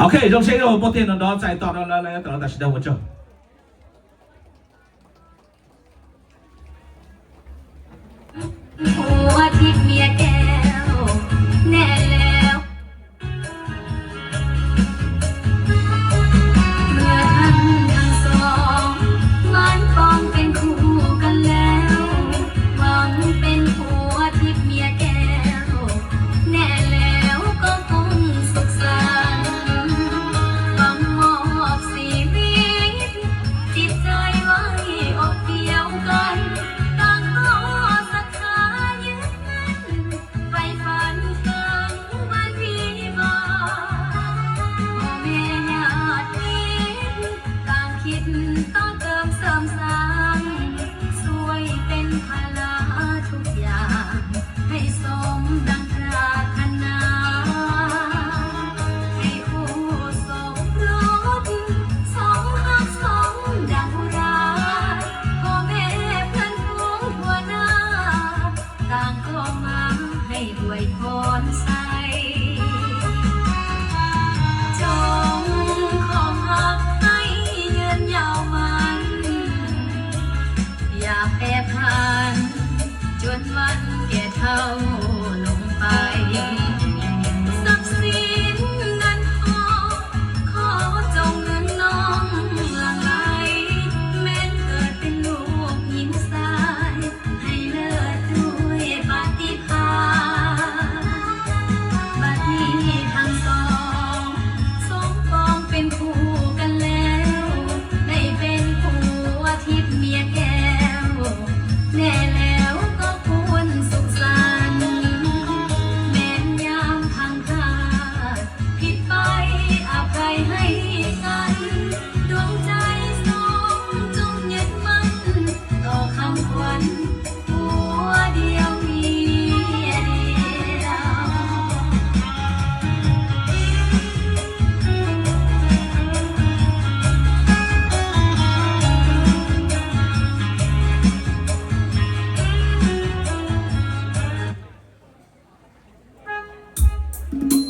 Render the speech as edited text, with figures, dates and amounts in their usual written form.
OK，让谁让我不电脑到再到来到时间我这。หัวทิพย์เมียแก้วแน่แล้วเมื่อท่านทั้งสองมันปองเป็นคู่กันแล้วหวังเป็นหัวทิพย์เมียแก้วแน่แล้วก็คงสุขสันต์หวังมอบชีวิตจิตใจไว้อบเกี่ยวกันต่างก็ศรัทธายึดมั่นไปฝันถึงวันวิวาห์พ่อแม่ญาติมิตรต่างคิดต่อเติมเสริมสร้างช่วยเป็นภาระทุกอย่างให้สมดังปรารถนาให้คู่สมรสสองหักสองดังอุราพ่อแม่เพื่อนพ้องหัวหน้าต่างก็มาให้อวยพรใส่จงคงหักให้ยืนยาวมันอย่าแปรผันจนวันแก่เท่าลงไปทรัพย์สินเงินทองขอจงเงินน้องหลั่งไหลแม้นเกิดเป็นลูกหญิงสายให้เลิศด้วยปาฏิภาณบัดนี้ทั้งสองสมปองเป็นคู่กันแล้วได้เป็นผัวทิพย์เมียแก้วแน่แล้วก็ควรสุขสันต์แม้นยามทางขาดผิดไปอภัยให้กันดวงใจสองจงยึดมั่นต่อคำขวัญผัวเดียวเมียเดียว โ